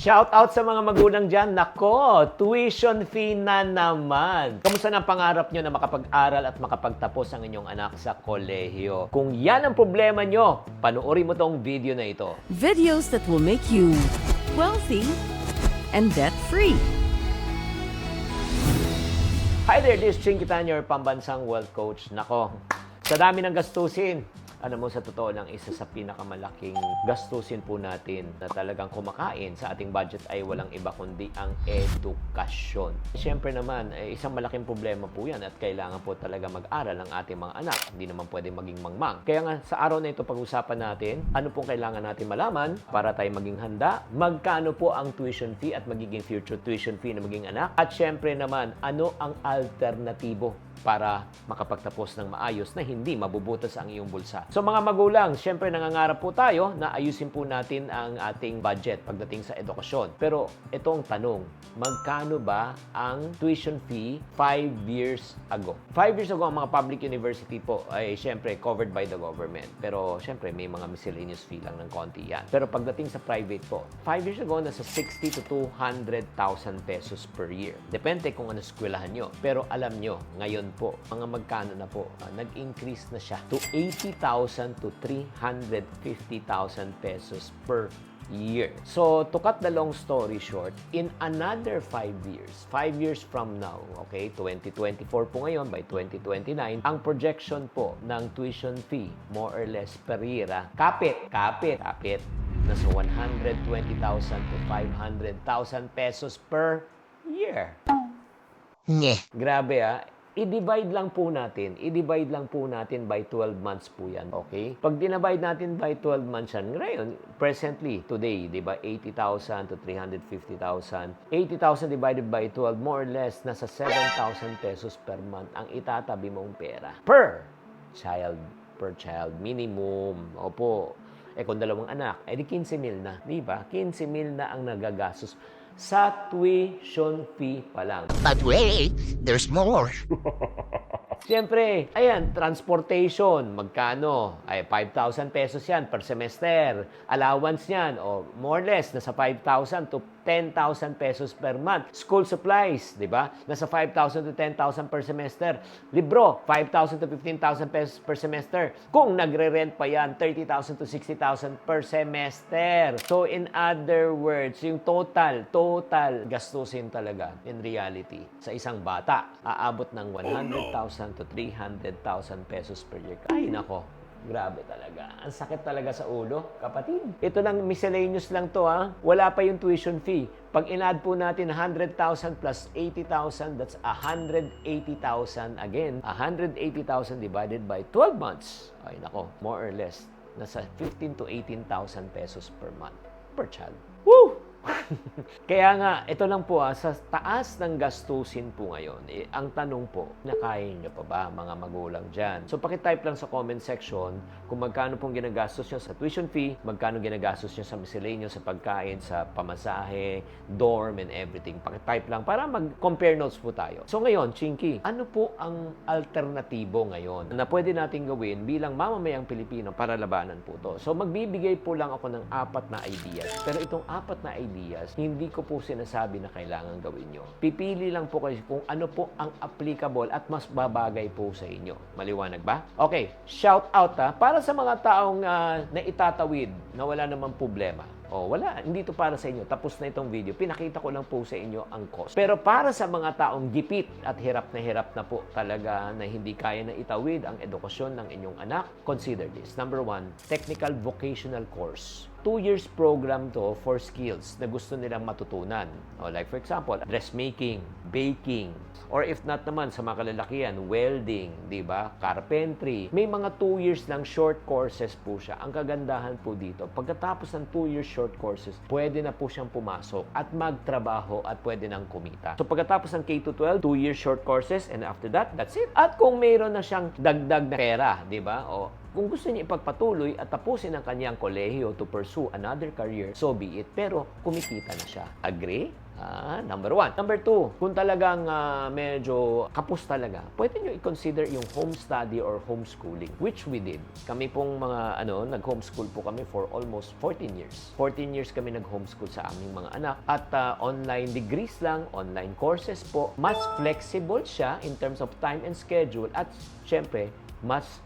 Shout out sa mga magulang dyan. Nako, tuition fee na naman. Kamusta na ang pangarap nyo na makapag-aral at makapagtapos ang inyong anak sa kolehiyo? Kung yan ang problema nyo, panoorin mo tong video na ito. Videos that will make you wealthy and debt-free. Hi there, this is Chinky Tan, your pambansang wealth coach. Nako, sa dami ng gastusin, alam mo, sa totoo lang, isa sa pinakamalaking gastusin po natin na talagang kumakain sa ating budget ay walang iba kundi ang edukasyon. Siyempre naman, isang malaking problema po yan at kailangan po talaga mag-aral ang ating mga anak. Hindi naman pwede maging mangmang. Kaya nga, sa araw na ito, pag-usapan natin, ano pong kailangan natin malaman para tayo maging handa, magkano po ang tuition fee at magiging future tuition fee na maging anak, at siyempre naman, ano ang alternatibo para makapagtapos ng maayos na hindi mabubutas ang iyong bulsa. So mga magulang, syempre nangangarap po tayo na ayusin po natin ang ating budget pagdating sa edukasyon. Pero itong tanong, magkano ba ang tuition fee 5 years ago? 5 years ago, ang mga public university po ay syempre covered by the government. Pero syempre may mga miscellaneous fee lang ng konti yan. Pero pagdating sa private po, 5 years ago, nasa 60 to 200,000 pesos per year. Depende kung ano eskwelahan nyo. Pero alam nyo, ngayon po, mga magkano na po, nag-increase na siya to 80,000 to 350,000 pesos per year. So, to cut the long story short, in another 5 years from now, okay, 2024 po ngayon, by 2029, ang projection po ng tuition fee, more or less per year, kapit, nasa 120,000 to 500,000 pesos per year. Nye. Grabe I-divide lang po natin by 12 months po yan, okay? Pag dinivide natin by 12 months yan, ngayon, presently, today, di ba, 80,000 to 350,000. 80,000 divided by 12, more or less, nasa 7,000 pesos per month ang itatabi mong pera. Per child, minimum. Opo. Kung dalawang anak, di 15,000 na, di ba? 15,000 na ang nagagastos sa tuition fee pa lang. But wait, there's more. Siyempre, ayan, transportation, magkano? 5,000 pesos yan per semester. Allowance yan, more or less, nasa 5,000 to 10,000 pesos per month. School supplies, di ba? Nasa 5,000 to 10,000 per semester. Libro, 5,000 to 15,000 pesos per semester. Kung nagre-rent pa yan, 30,000 to 60,000 per semester. So, in other words, yung total gastusin talaga, in reality, sa isang bata, aabot ng 100,000 to 300,000 pesos per year. Ay, nako. Grabe talaga. Ang sakit talaga sa ulo, kapatid. Ito lang, miscellaneous lang to Wala pa yung tuition fee. Pag in-add po natin 100,000 plus 80,000, that's 180,000 again. 180,000 divided by 12 months. Ay nako, more or less, nasa 15 to 18,000 pesos per month per child. Woo! Kaya nga, ito lang po sa taas ng gastusin po ngayon, ang tanong po, nakain nyo pa ba mga magulang dyan? So, pakitype lang sa comment section kung magkano pong ginagastos nyo sa tuition fee, magkano ginagastos nyo sa miscellaneous, sa pagkain, sa pamasahe, dorm, and everything. Pakitype lang para mag-compare notes po tayo. So, ngayon, Chinky, ano po ang alternatibo ngayon na pwede natin gawin bilang mamamayang Pilipino para labanan po to? So, magbibigay po lang ako ng 4 na ideas. Pero itong 4 na ideas, hindi ko po sinasabi na kailangan gawin nyo. Pipili lang po kayo kung ano po ang applicable at mas babagay po sa inyo. Maliwanag ba? Okay, shout out para sa mga taong naitatawid na wala namang problema. Wala, hindi to para sa inyo. Tapos na itong video. Pinakita ko lang po sa inyo ang cost. Pero para sa mga taong gipit at hirap na po talaga na hindi kaya na itawid ang edukasyon ng inyong anak, consider this. Number 1, technical vocational course. 2 years program to for skills na gusto nilang matutunan. Like for example, dressmaking, baking, or if not naman sa mga kalalakihan, welding, di ba? Carpentry. May mga 2 years lang short courses po siya. Ang kagandahan po dito, pagkatapos ng 2 years short courses, pwede na po siyang pumasok at magtrabaho at pwede nang kumita. So pagkatapos ng K-12, 2 years short courses, and after that, that's it. At kung mayroon na siyang dagdag na pera, di ba? Kung gusto niya ipagpatuloy at tapusin ang kanyang kolehiyo to pursue another career, so be it. Pero kumikita na siya. Agree? Number 1. Number 2, kung talagang medyo kapos talaga, pwede nyo i-consider yung home study or homeschooling, which we did. Kami pong mga, nag-homeschool po kami for almost 14 years. 14 years kami nag-homeschool sa aming mga anak. At online degrees lang, online courses po. Mas flexible siya in terms of time and schedule at syempre, mas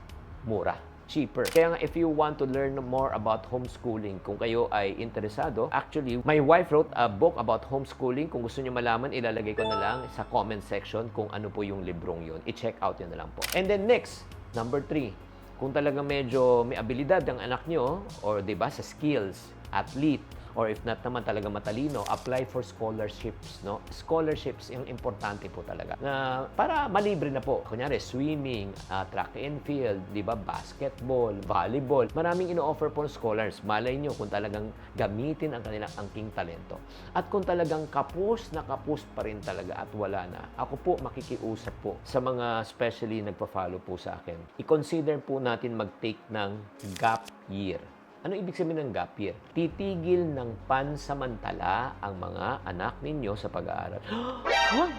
mura. Cheaper. Kaya nga, if you want to learn more about homeschooling, kung kayo ay interesado, actually, my wife wrote a book about homeschooling. Kung gusto niyo malaman, ilalagay ko na lang sa comment section kung ano po yung librong yun. I-check out yun na lang po. And then next, number 3, kung talaga medyo may abilidad ang anak nyo, or 'di ba sa skills, athlete, or if not naman talaga matalino, apply for scholarships, no? Scholarships yung importante po talaga. Na para malibre na po. Kunyari, swimming, track and field, di ba? Basketball, volleyball. Maraming ino-offer po ng scholars. Malay nyo kung talagang gamitin ang kanilang angking talento. At kung talagang kapos na kapos pa rin talaga at wala na, ako po makikiusap po sa mga especially nagpa-follow po sa akin. I-consider po natin mag-take ng gap year. Ano ibig sabihin ng gap year? Titigil ng pansamantala ang mga anak ninyo sa pag-aaral.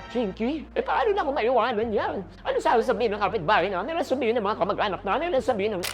Chinky, paano na kung maiwanan yan? Ano sasabihin ng kapitbahay na? Ano sabihin ng mga kamag-anak na? Ano sabihin ng...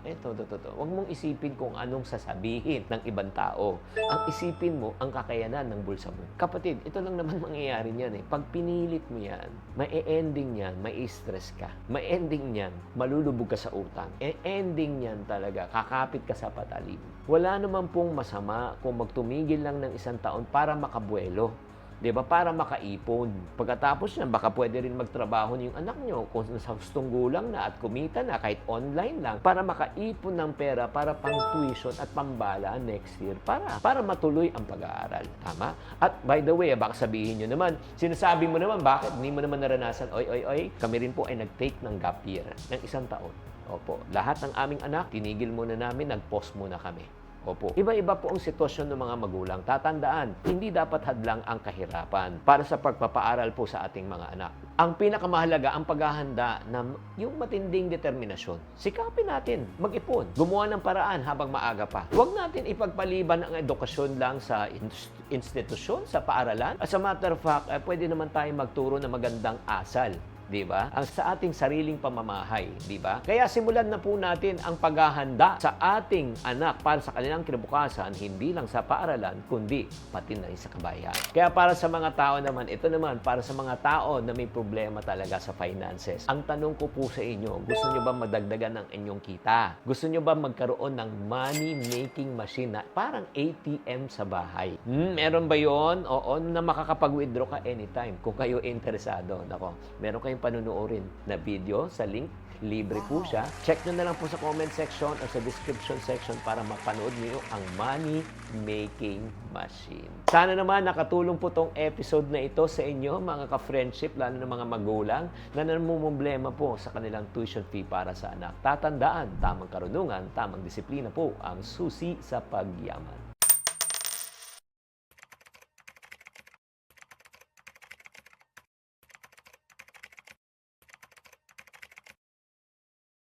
Ito. Huwag mong isipin kung anong sasabihin ng ibang tao. Ang isipin mo, ang kakayanan ng bulsa mo. Kapatid, ito lang naman mangyayari niyan eh. Pag pinilit mo yan, may ending yan, may stress ka. May ending yan, malulubog ka sa utang. Ending yan talaga, kakapit ka sa patalim. Wala naman pong masama kung magtumigil lang ng 1 taon para makabuelo. 'Di ba? Para makaipon. Pagkatapos yan, baka pwede rin magtrabaho yung anak nyo kung sa gustong gulang na at kumita na kahit online lang para makaipon ng pera para pang tuition at pambala next year para matuloy ang pag-aaral. Tama? At by the way, baka sabihin nyo naman, sinasabi mo naman, bakit hindi mo naman naranasan? Oy, kami rin po ay nag-take ng gap year ng 1 taon. Opo, lahat ng aming anak, tinigil muna namin, nag-pause muna kami. Opo. Iba-iba po ang sitwasyon ng mga magulang. Tatandaan, hindi dapat hadlang ang kahirapan para sa pagpapaaral po sa ating mga anak. Ang pinakamahalaga, ang paghahanda ng yung matinding determinasyon. Sikapin natin, mag-ipon, gumawa ng paraan habang maaga pa. Huwag natin ipagpaliban ang edukasyon lang sa institusyon, sa paaralan. As a matter of fact, pwede naman tayo magturo ng magandang asal. Di ba? Ang sa ating sariling pamamahay, di ba? Kaya simulan na po natin ang paghahanda sa ating anak para sa kanilang kinabukasan, hindi lang sa paaralan, kundi pati na rin sa kabayan. Kaya para sa mga tao naman, ito naman, para sa mga tao na may problema talaga sa finances, ang tanong ko po sa inyo, gusto nyo ba madagdagan ng inyong kita? Gusto nyo ba magkaroon ng money-making machine na parang ATM sa bahay? Meron ba yon? Oo, na makakapag-withdraw ka anytime kung kayo interesado. Nako, meron kayong panunuorin na video sa link. Libre po siya. Check nyo na lang po sa comment section o sa description section para mapanood niyo ang money making machine. Sana naman nakatulong po tong episode na ito sa inyo, mga ka-friendship, lalo na mga magulang na namumblema po sa kanilang tuition fee para sa anak. Tatandaan, tamang karunungan, tamang disiplina po ang susi sa pagyaman.